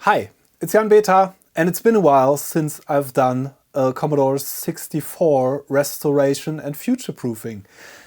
Hi, it's Jan Beta, and it's been a while since I've done a Commodore 64 restoration and future-proofing.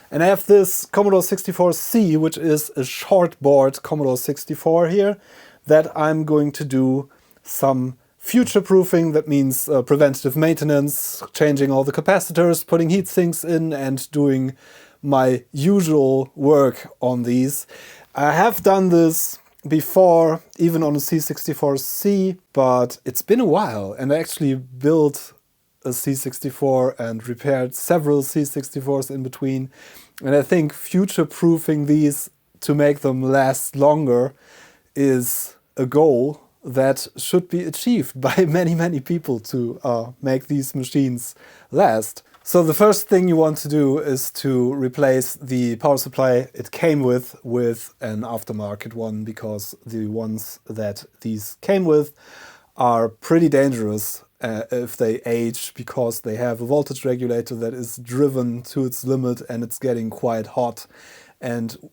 And I have this Commodore 64C, which is a short-board Commodore 64 here, that I'm going to do some future-proofing. That means preventative maintenance, changing all the capacitors, putting heatsinks in, and doing my usual work on these. I have done this before, even on a C64C, but it's been a while, and I actually built a C64 and repaired several C64s in between. And I think future-proofing these to make them last longer is a goal that should be achieved by many people to make these machines last. So the first thing you want to do is to replace the power supply it came with an aftermarket one, because the ones that these came with are pretty dangerous if they age, because they have a voltage regulator that is driven to its limit and it's getting quite hot. And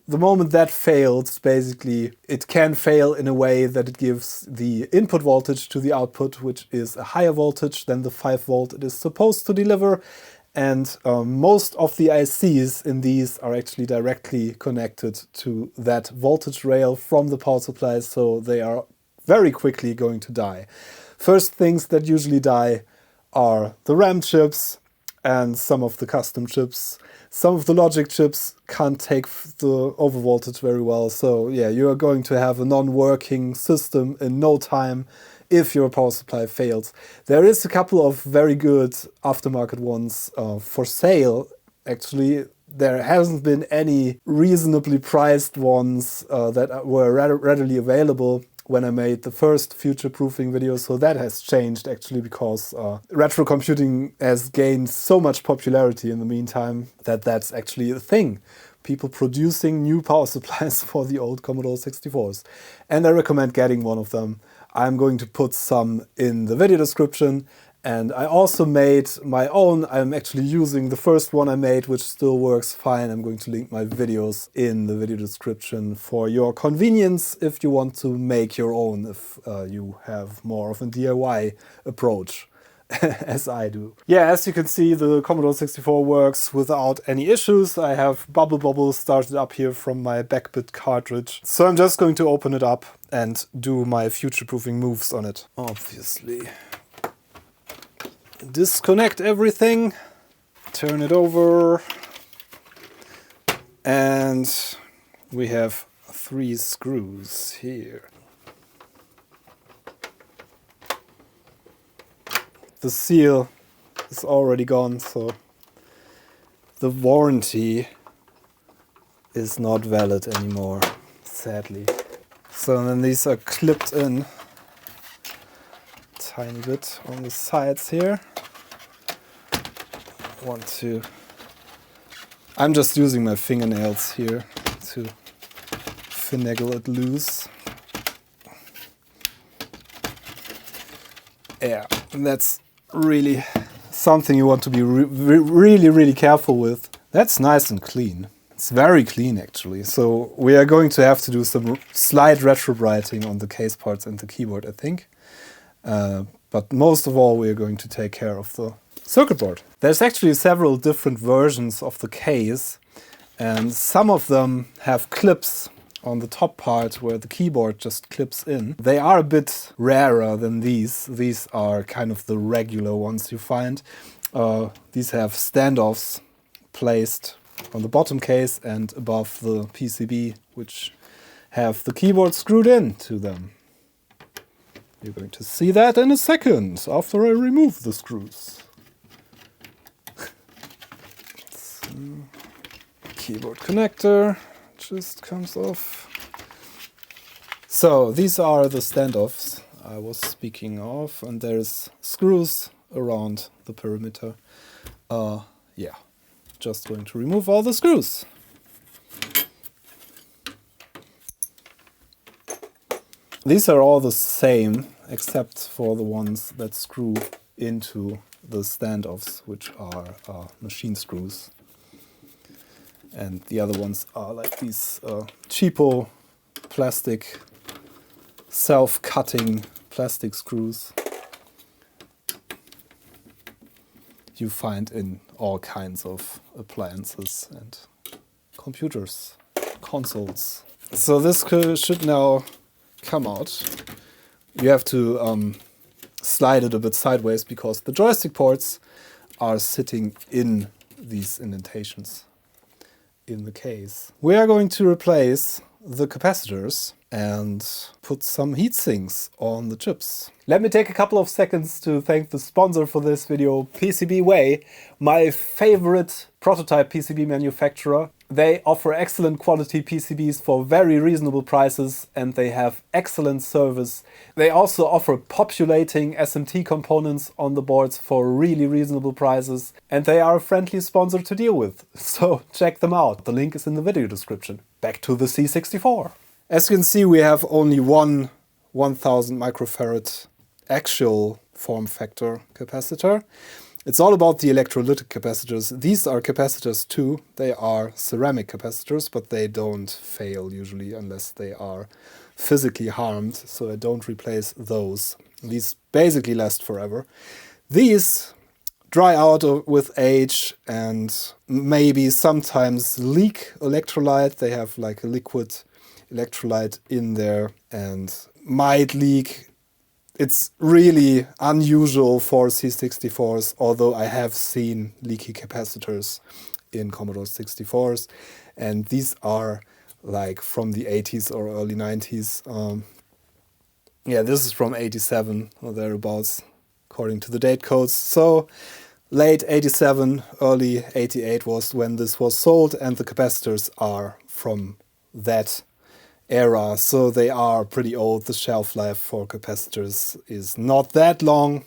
the moment that fails, basically, it can fail in a way that it gives the input voltage to the output, which is a higher voltage than the 5 volt it is supposed to deliver. And most of the ICs in these are actually directly connected to that voltage rail from the power supply, so they are very quickly going to die. First things that usually die are the RAM chips and some of the custom chips. Some of the logic chips can't take the overvoltage very well, so yeah, you're going to have a non-working system in no time if your power supply fails. There is a couple of very good aftermarket ones for sale. Actually, there hasn't been any reasonably priced ones that were readily available when I made the first future-proofing video, so that has changed actually, because retro computing has gained so much popularity in the meantime that that's actually a thing. People producing new power supplies for the old Commodore 64s. And I recommend getting one of them. I'm going to put some in the video description. And I also made my own. I'm actually using the first one I made, which still works fine. I'm going to link my videos in the video description for your convenience if you want to make your own, if you have more of a DIY approach, as I do. Yeah, as you can see, the Commodore 64 works without any issues. I have bubbles started up here from my backbit cartridge. So I'm just going to open it up and do my future-proofing moves on it. Obviously. Disconnect everything, turn it over, and we have 3 screws here. The seal is already gone, so the warranty is not valid anymore, sadly. So then these are clipped in tiny bit on the sides here. I'm just using my fingernails here to finagle it loose. Yeah, and that's really something you want to be really careful with. That's nice and clean. It's very clean actually. So we are going to have to do some slight retrobrighting on the case parts and the keyboard, I think. But most of all, we are going to take care of the circuit board. There's actually several different versions of the case, and some of them have clips on the top part where the keyboard just clips in. They are a bit rarer than these. These are kind of the regular ones you find. These have standoffs placed on the bottom case and above the PCB, which have the keyboard screwed in to them. You're going to see that in a second, after I remove the screws. Keyboard connector just comes off. So these are the standoffs I was speaking of, and there's screws around the perimeter. Yeah, just going to remove all the screws. These are all the same, except for the ones that screw into the standoffs, which are machine screws. And the other ones are like these cheapo plastic self-cutting plastic screws you find in all kinds of appliances and computers, consoles. So this should now come out. You have to slide it a bit sideways because the joystick ports are sitting in these indentations in the case. We are going to replace the capacitors and put some heat sinks on the chips. Let me take a couple of seconds to thank the sponsor for this video, PCBWay, my favorite prototype PCB manufacturer. They offer excellent quality PCBs for very reasonable prices and they have excellent service. They also offer populating SMT components on the boards for really reasonable prices and they are a friendly sponsor to deal with. So check them out. The link is in the video description. Back to the C64. As you can see, we have only one 1000 microfarad axial form factor capacitor. It's all about the electrolytic capacitors. These are capacitors too. They are ceramic capacitors, but they don't fail usually unless they are physically harmed, so I don't replace those. These basically last forever. These dry out with age and maybe sometimes leak electrolyte. They have like a liquid electrolyte in there and might leak. It's really unusual for C64s, although I have seen leaky capacitors in Commodore 64s, and these are like from the 80s or early 90s. Yeah, this is from 87 or thereabouts, according to the date codes. So late 87, early 88 was when this was sold, and the capacitors are from that era, so they are pretty old. The shelf life for capacitors is not that long,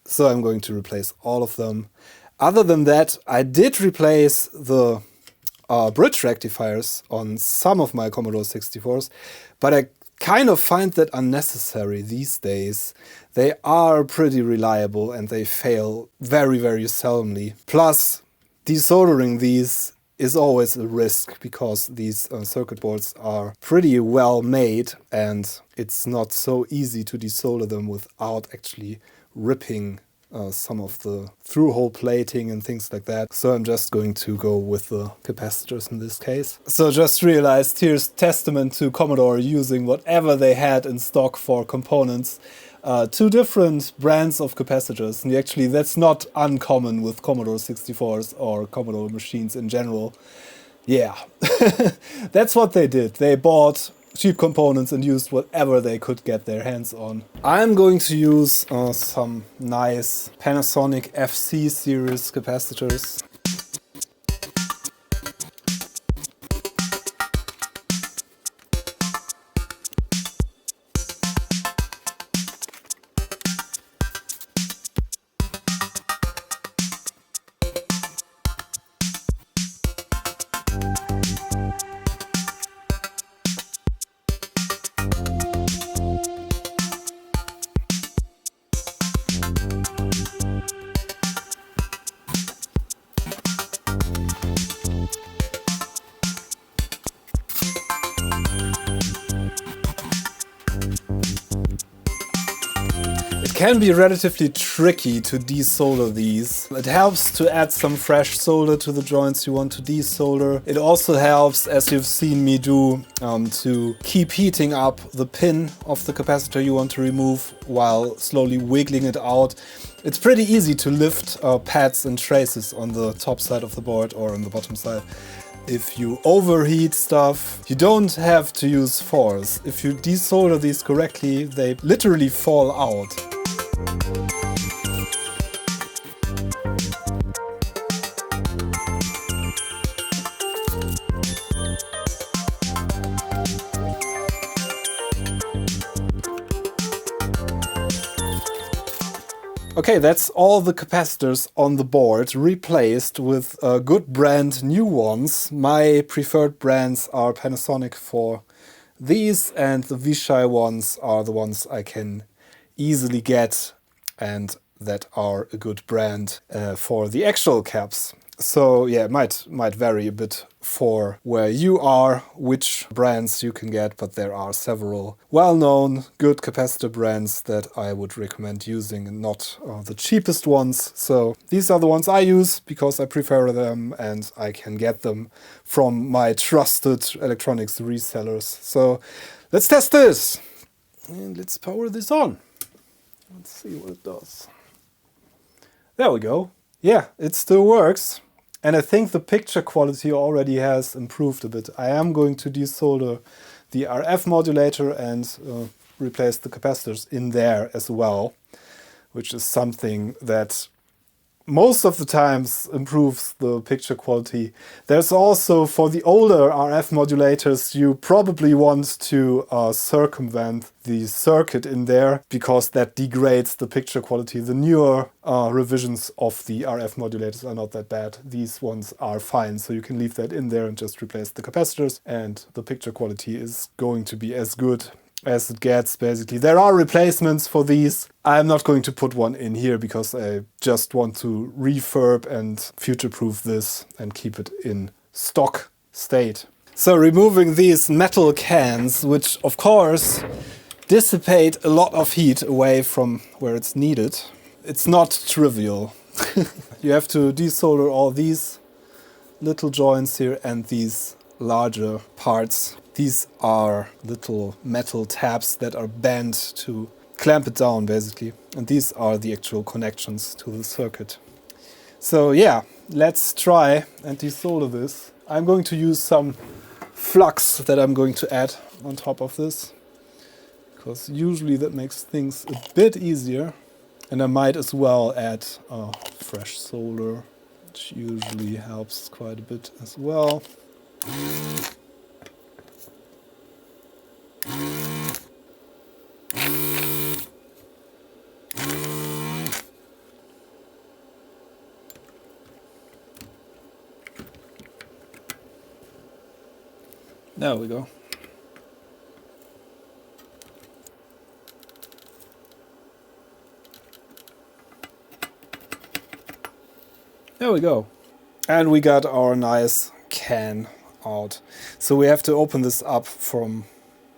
so I'm going to replace all of them. Other than that, I did replace the bridge rectifiers on some of my Commodore 64s, but I kind of find that unnecessary these days. They are pretty reliable and they fail very, very seldomly. Plus, desoldering these is always a risk because these circuit boards are pretty well made and it's not so easy to desolder them without actually ripping some of the through-hole plating and things like that. So I'm just going to go with the capacitors in this case. So just realized here's testament to Commodore using whatever they had in stock for components. Two different brands of capacitors, and actually that's not uncommon with Commodore 64s or Commodore machines in general. Yeah, that's what they did. They bought cheap components and used whatever they could get their hands on. I'm going to use some nice Panasonic FC series capacitors. It can be relatively tricky to desolder these. It helps to add some fresh solder to the joints you want to desolder. It also helps, as you've seen me do, to keep heating up the pin of the capacitor you want to remove while slowly wiggling it out. It's pretty easy to lift pads and traces on the top side of the board or on the bottom side. If you overheat stuff, you don't have to use force. If you desolder these correctly, they literally fall out. Okay, that's all the capacitors on the board replaced with good brand new ones. My preferred brands are Panasonic for these, and the Vishay ones are the ones I can easily get and that are a good brand for the actual caps. So yeah, it might vary a bit for where you are, which brands you can get, but there are several well-known good capacitor brands that I would recommend using, and not the cheapest ones. So these are the ones I use because I prefer them and I can get them from my trusted electronics resellers. So let's test this and let's power this on. Let's see what it does. There we go. Yeah, it still works. And I think the picture quality already has improved a bit. I am going to desolder the RF modulator and replace the capacitors in there as well, which is something that most of the times improves the picture quality. There's also, for the older RF modulators, you probably want to circumvent the circuit in there because that degrades the picture quality. The newer revisions of the RF modulators are not that bad. These ones are fine, so you can leave that in there and just replace the capacitors, and the picture quality is going to be as good as it gets, basically. There are replacements for these. I'm not going to put one in here because I just want to refurb and future-proof this and keep it in stock state. So removing these metal cans, which of course dissipate a lot of heat away from where it's needed. It's not trivial. You have to desolder all these little joints here and these larger parts. These are little metal tabs that are bent to clamp it down, basically. And these are the actual connections to the circuit. So yeah, let's try and desolder this. I'm going to use some flux that I'm going to add on top of this, because usually that makes things a bit easier. And I might as well add fresh solder, which usually helps quite a bit as well. There we go. There we go. And we got our nice can out. So we have to open this up from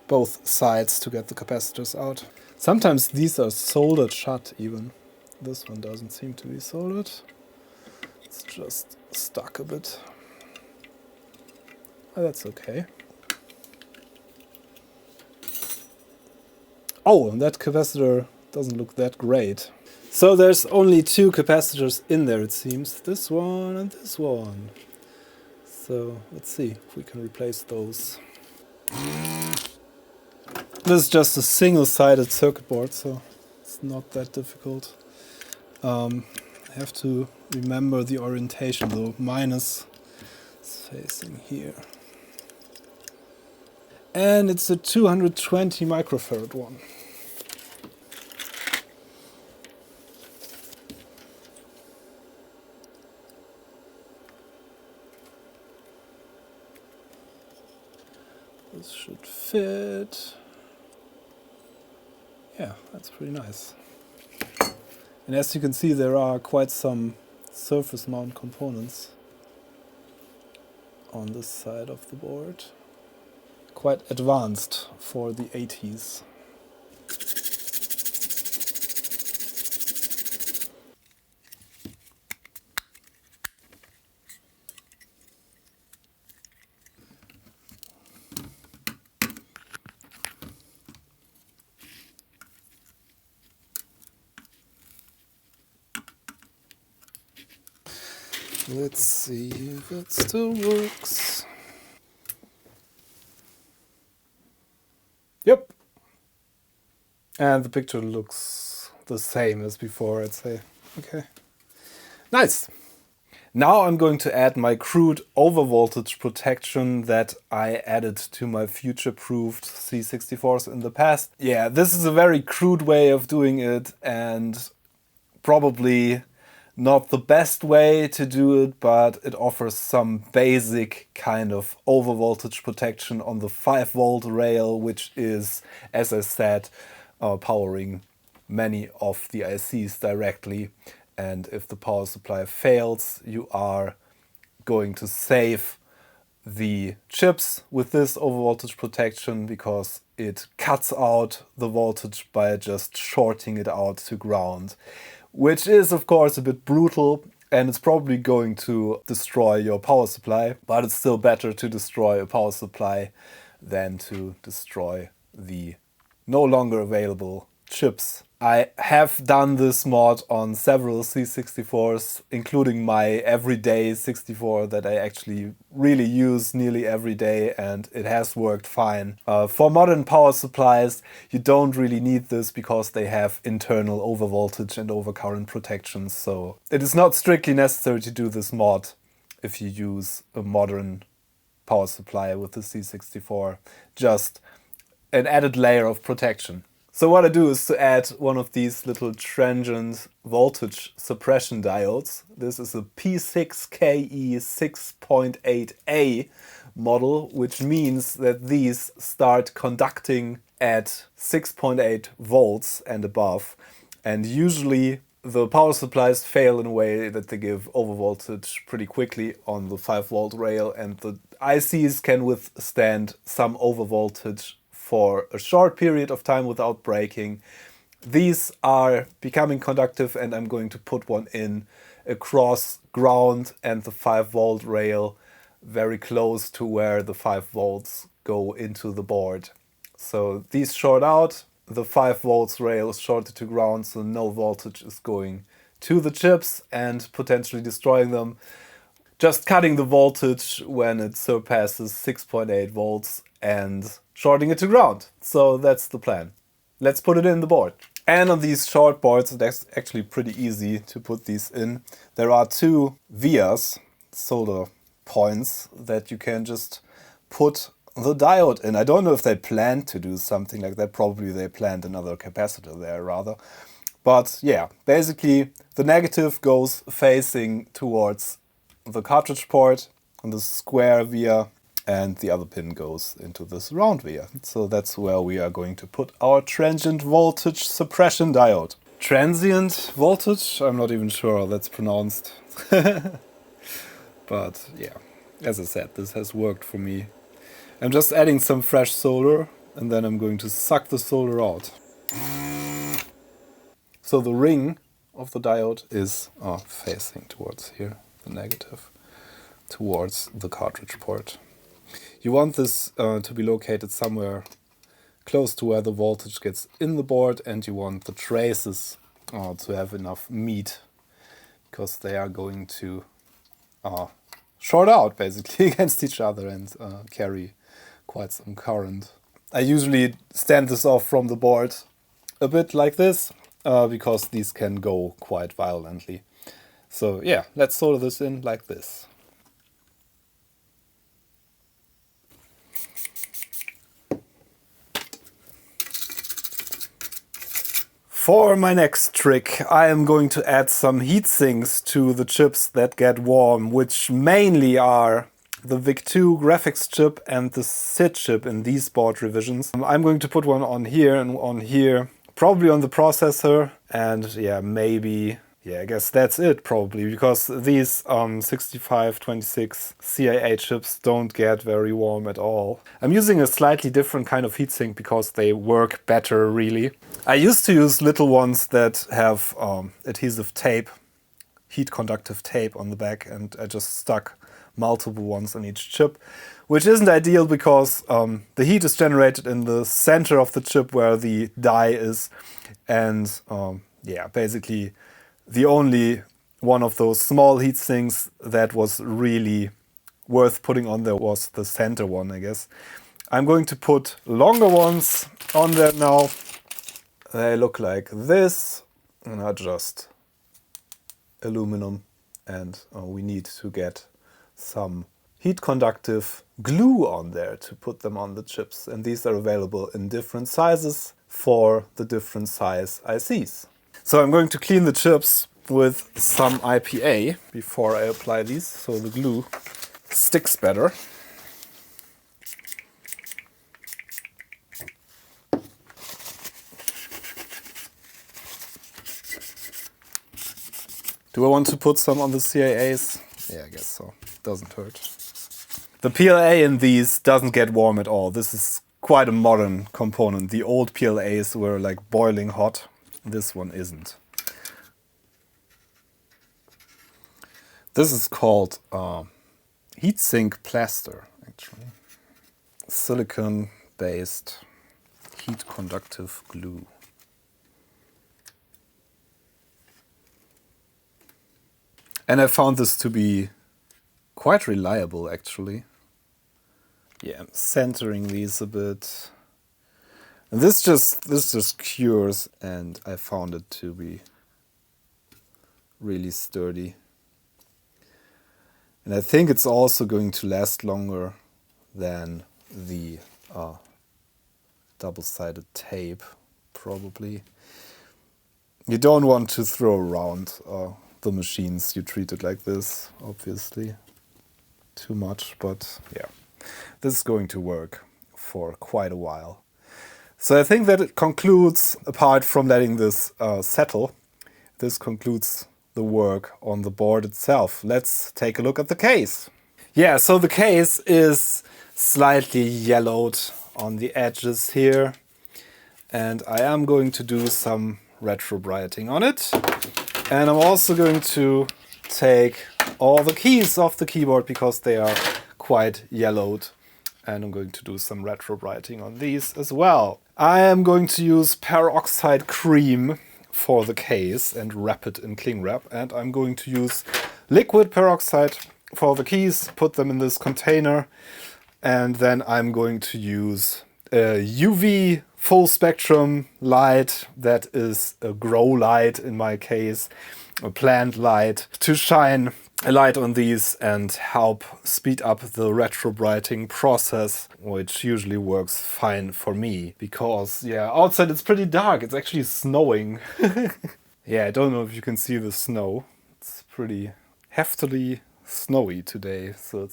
both sides to get the capacitors out. Sometimes these are soldered shut even. This one doesn't seem to be soldered. It's just stuck a bit. Oh, that's okay. Oh, and that capacitor doesn't look that great. So there's only two capacitors in there, it seems. This one and this one. So let's see if we can replace those. This is just a single-sided circuit board, so it's not that difficult. I have to remember the orientation though. Minus is facing here. And it's a 220 microfarad one. This should fit. Yeah, that's pretty nice. And as you can see, there are quite some surface mount components on this side of the board. Quite advanced for the 80s. Let's see if it still works. Yep. And the picture looks the same as before, I'd say. Okay. Nice. Now I'm going to add my crude overvoltage protection that I added to my future-proofed C64s in the past. Yeah, this is a very crude way of doing it and probably not the best way to do it, but it offers some basic kind of overvoltage protection on the 5-volt rail, which is, as I said, powering many of the ICs directly. And if the power supply fails, you are going to save the chips with this overvoltage protection because it cuts out the voltage by just shorting it out to ground, which is of course a bit brutal and it's probably going to destroy your power supply, but it's still better to destroy a power supply than to destroy the no longer available chips. I have done this mod on several C64s, including my everyday 64 that I actually really use nearly every day, and it has worked fine. For modern power supplies, you don't really need this because they have internal overvoltage and overcurrent protections, so it is not strictly necessary to do this mod if you use a modern power supply with the C64, just an added layer of protection. So what I do is to add one of these little transient voltage suppression diodes. This is a P6KE 6.8A model, which means that these start conducting at 6.8 volts and above. And usually the power supplies fail in a way that they give overvoltage pretty quickly on the 5-volt rail, and the ICs can withstand some overvoltage for a short period of time without breaking. These are becoming conductive, and I'm going to put one in across ground and the 5-volt rail very close to where the 5 volts go into the board. So these short out, the 5 volts rail is shorted to ground, so no voltage is going to the chips and potentially destroying them. Just cutting the voltage when it surpasses 6.8 volts and shorting it to ground. So that's the plan. Let's put it in the board. And on these short boards, it's actually pretty easy to put these in. There are 2 vias, solder points, that you can just put the diode in. I don't know if they planned to do something like that. Probably they planned another capacitor there rather. But yeah, basically the negative goes facing towards the cartridge port on the square via, and the other pin goes into this round via. So that's where we are going to put our transient voltage suppression diode. Transient voltage? I'm not even sure how that's pronounced. But yeah, as I said, this has worked for me. I'm just adding some fresh solder and then I'm going to suck the solder out. So the ring of the diode is facing towards here, the negative, towards the cartridge port. You want this to be located somewhere close to where the voltage gets in the board, and you want the traces to have enough meat, because they are going to short out basically against each other and carry quite some current. I usually stand this off from the board a bit like this because these can go quite violently. So yeah, let's solder this in like this. For my next trick, I am going to add some heatsinks to the chips that get warm, which mainly are the VIC2 graphics chip and the SID chip in these board revisions. I'm going to put one on here and on here, probably on the processor, and yeah, maybe, yeah, I guess that's it probably, because these 6526 CAA chips don't get very warm at all. I'm using a slightly different kind of heatsink because they work better really. I used to use little ones that have adhesive tape, heat conductive tape on the back, and I just stuck multiple ones on each chip, which isn't ideal because the heat is generated in the center of the chip where the die is, and yeah, basically the only one of those small heat sinks that was really worth putting on there was the center one, I guess. I'm going to put longer ones on there now. They look like this, and are just aluminum, and we need to get some heat conductive glue on there to put them on the chips, and these are available in different sizes for the different size ICs. So I'm going to clean the chips with some IPA before I apply these, so the glue sticks better. Do I want to put some on the CAAs? Yeah, I guess so. doesn't hurt. The PLA in these doesn't get warm at all. This is quite a modern component. The old PLAs were like boiling hot. This one isn't. This is called Heatsink plaster, actually. Silicon-based heat conductive glue. And I found this to be quite reliable, actually. Yeah, I'm centering these a bit. And this just cures, and I found it to be really sturdy. And I think it's also going to last longer than the double-sided tape, probably. You don't want to throw around the machines you treat it like this, obviously. Too much, but yeah. This is going to work for quite a while. So I think that it concludes, apart from letting this settle, this concludes the work on the board itself. Let's take a look at the case. Yeah, so the case is slightly yellowed on the edges here. And I am going to do some retrobrighting on it. And I'm also going to take all the keys off the keyboard because they are quite yellowed. And I'm going to do some retrobrighting on these as well. I am going to use peroxide cream for the case and wrap it in cling wrap. And I'm going to use liquid peroxide for the keys, put them in this container. And then I'm going to use a UV full spectrum light, that is a grow light in my case, a plant light, to shine a light on these and help speed up the retrobrighting process, which usually works fine for me because, yeah, outside it's pretty dark. It's actually snowing. Yeah, I don't know if you can see the snow. It's pretty heftily snowy today, so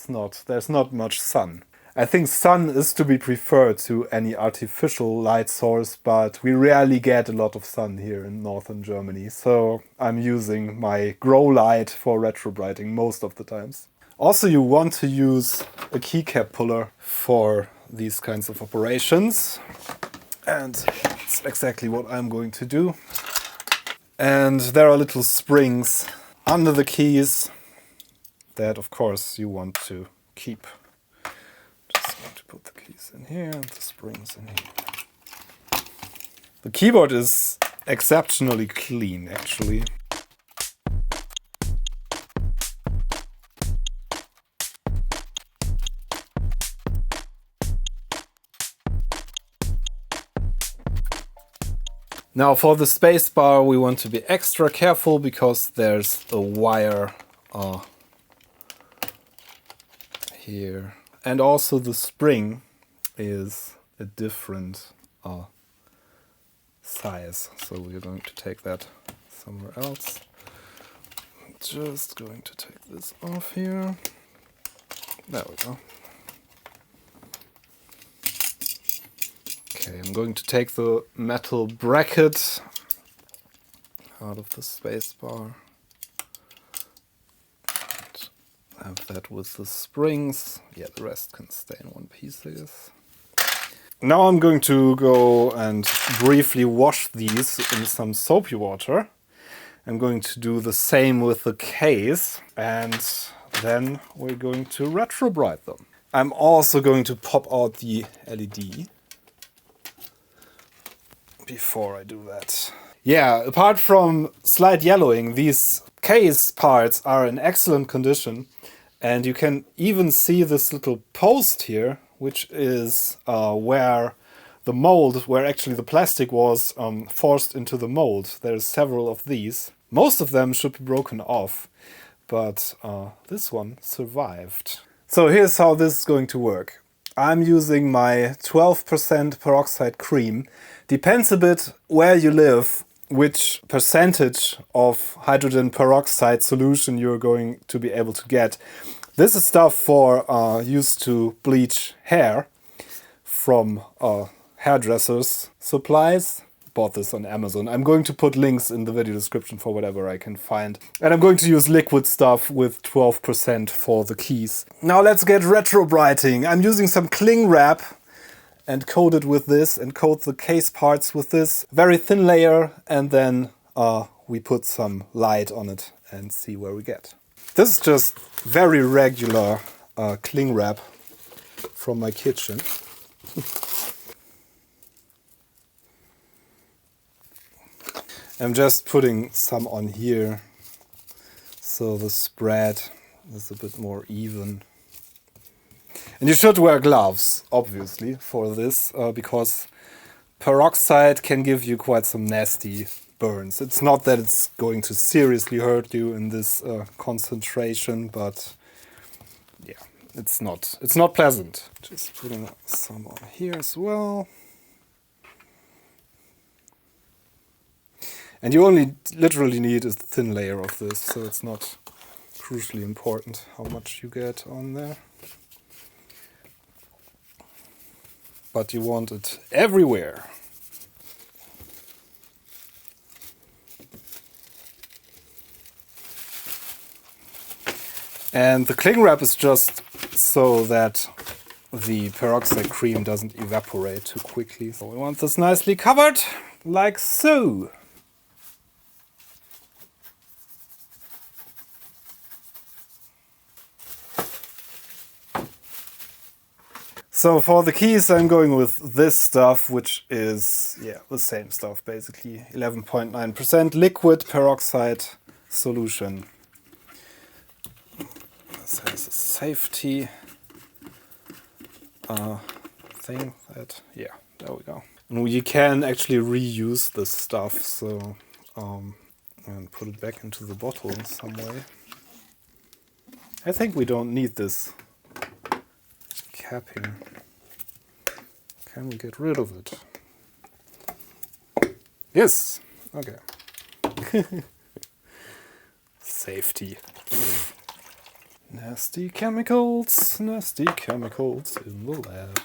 there's not much sun. I think sun is to be preferred to any artificial light source, but we rarely get a lot of sun here in northern Germany, so I'm using my grow light for retrobrighting most of the times. Also, you want to use a keycap puller for these kinds of operations, and it's exactly what I'm going to do. And there are little springs under the keys that, of course, you want to keep. Just going to put the keys in here and the springs in here. The keyboard is exceptionally clean, actually. Now for the spacebar we want to be extra careful because there's a wire here. And also the spring is a different size, so we're going to take that somewhere else. I'm just going to take this off here. There we go. Okay, I'm going to take the metal bracket out of the spacebar. Have that with the springs. Yeah, the rest can stay in one piece, I guess. Now I'm going to go and briefly wash these in some soapy water. I'm going to do the same with the case, and then we're going to retrobright them. I'm also going to pop out the LED before I do that. Yeah, apart from slight yellowing, these case parts are in excellent condition. And you can even see this little post here, which is where the mold, where actually the plastic was forced into the mold. There's several of these. Most of them should be broken off, but this one survived. So here's how this is going to work. I'm using my 12% peroxide cream. Depends a bit where you live, which percentage of hydrogen peroxide solution you're going to be able to get. This is stuff for used to bleach hair from hairdressers' supplies. bought this on Amazon. I'm going to put links in the video description for whatever I can find. And I'm going to use liquid stuff with 12% for the keys. Now let's get retrobrighting. I'm using some cling wrap and coat it with this and coat the case parts with this very thin layer, and then we put some light on it and see where we get. This is just very regular cling wrap from my kitchen. I'm just putting some on here so the spread is a bit more even. And you should wear gloves, obviously, for this, because peroxide can give you quite some nasty burns. It's not that it's going to seriously hurt you in this concentration, but yeah, it's not pleasant. Just putting some on here as well. And you only literally need a thin layer of this, so it's not crucially important how much you get on there. But you want it everywhere. And the cling wrap is just so that the peroxide cream doesn't evaporate too quickly. So we want this nicely covered, like so. So for the keys I'm going with this stuff, which is the same stuff basically. 11.9% liquid peroxide solution. This has a safety thing that, there we go. And you can actually reuse this stuff, so and put it back into the bottle in some way. I think we don't need this capping. Can we get rid of it? Yes! Okay. Safety. Nasty chemicals in the lab.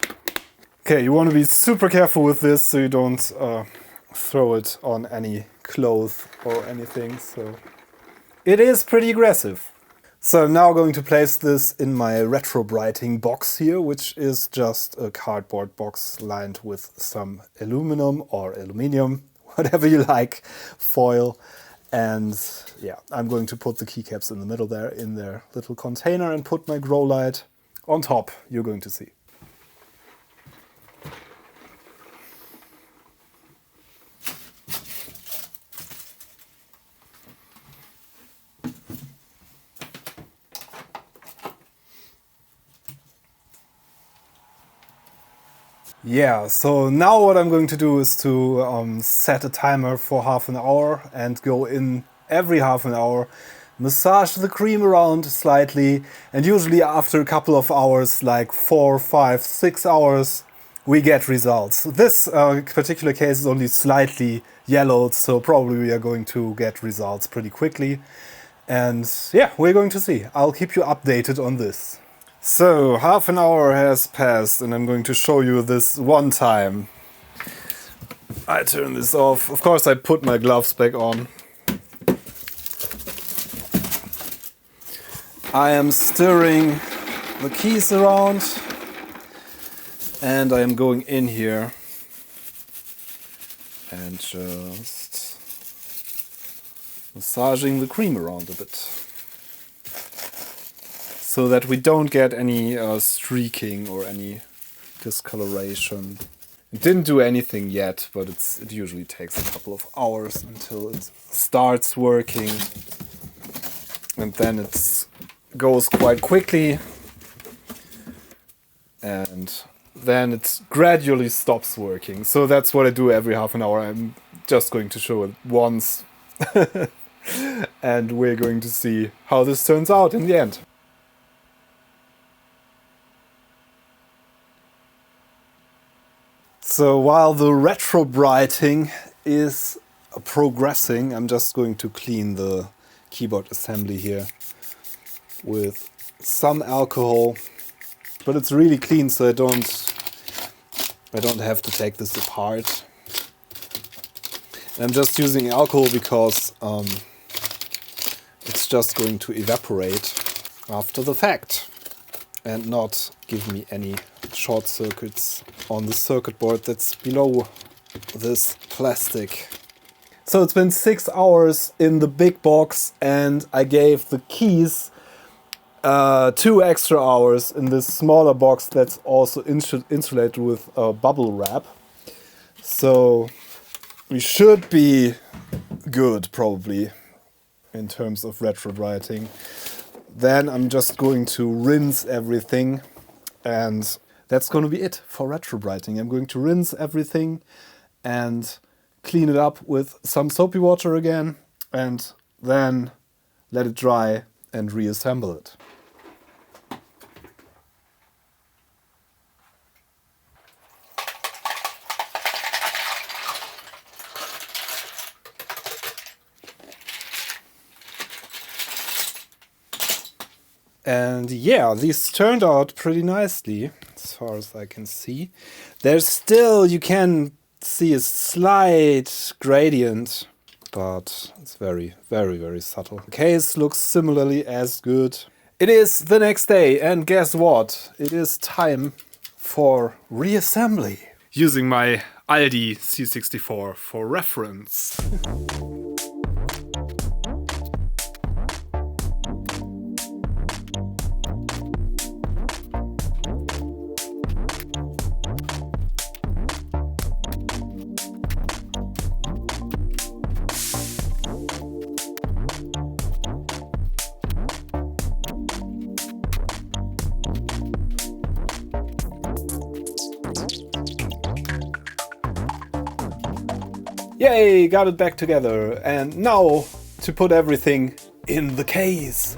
Okay, you want to be super careful with this so you don't throw it on any clothes or anything. So it is pretty aggressive. So I'm now going to place this in my retrobrighting box here, which is just a cardboard box lined with some aluminum or aluminium, whatever you like, foil. And I'm going to put the keycaps in the middle there in their little container and put my grow light on top, you're going to see. Yeah, so now what I'm going to do is to set a timer for half an hour and go in every half an hour, massage the cream around slightly, and usually after a couple of hours, like 4, 5, 6 hours, we get results. This particular case is only slightly yellowed, so probably we are going to get results pretty quickly. And yeah, we're going to see. I'll keep you updated on this. So, half an hour has passed and I'm going to show you this one time. I turn this off. Of course I put my gloves back on. I am stirring the keys around and I am going in here and just massaging the cream around a bit, so that we don't get any streaking or any discoloration. It didn't do anything yet, but it usually takes a couple of hours until it starts working. And then it goes quite quickly. And then it gradually stops working. So that's what I do every half an hour. I'm just going to show it once. And we're going to see how this turns out in the end. So while the retrobrighting is progressing, I'm just going to clean the keyboard assembly here with some alcohol, but it's really clean, so I don't have to take this apart. I'm just using alcohol because it's just going to evaporate after the fact and not give me any short circuits on the circuit board that's below this plastic. So it's been 6 hours in the big box, and I gave the keys 2 extra hours in this smaller box that's also insulated with bubble wrap. So we should be good probably in terms of retrobrighting. Then I'm just going to rinse everything, and that's going to be it for retrobrighting. I'm going to rinse everything and clean it up with some soapy water again, and then let it dry and reassemble it. And yeah, these turned out pretty nicely as far as I can see. There's still, you can see a slight gradient, but it's very, very, very subtle. The case looks similarly as good. It is the next day, and guess what? It is time for reassembly. Using my Aldi C64 for reference. Yay, got it back together. And now to put everything in the case.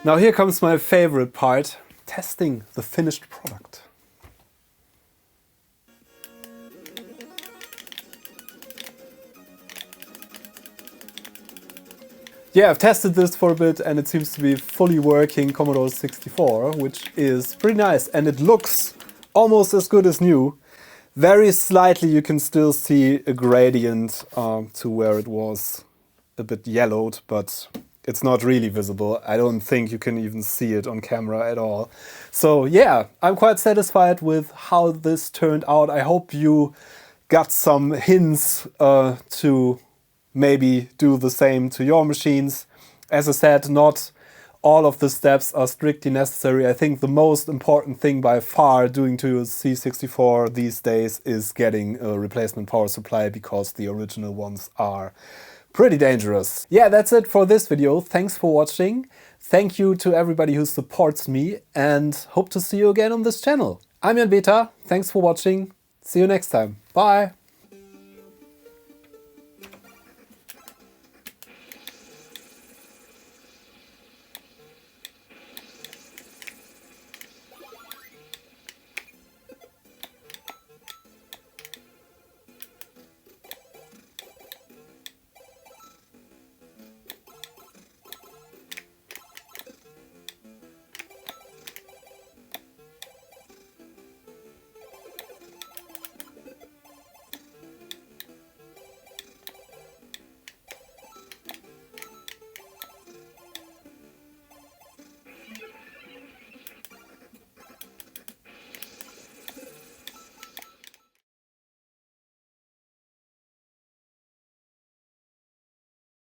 Now here comes my favorite part, testing the finished product. Yeah, I've tested this for a bit and it seems to be fully working Commodore 64, which is pretty nice, and it looks almost as good as new. Very slightly you can still see a gradient to where it was a bit yellowed, but it's not really visible. I don't think you can even see it on camera at all. So yeah, I'm quite satisfied with how this turned out. I hope you got some hints to maybe do the same to your machines. As I said, not all of the steps are strictly necessary. I think the most important thing by far doing to your C64 these days is getting a replacement power supply, because the original ones are pretty dangerous. Yeah, that's it for this video. Thanks for watching. Thank you to everybody who supports me, and hope to see you again on this channel. I'm Jan Beta. Thanks for watching. See you next time. Bye.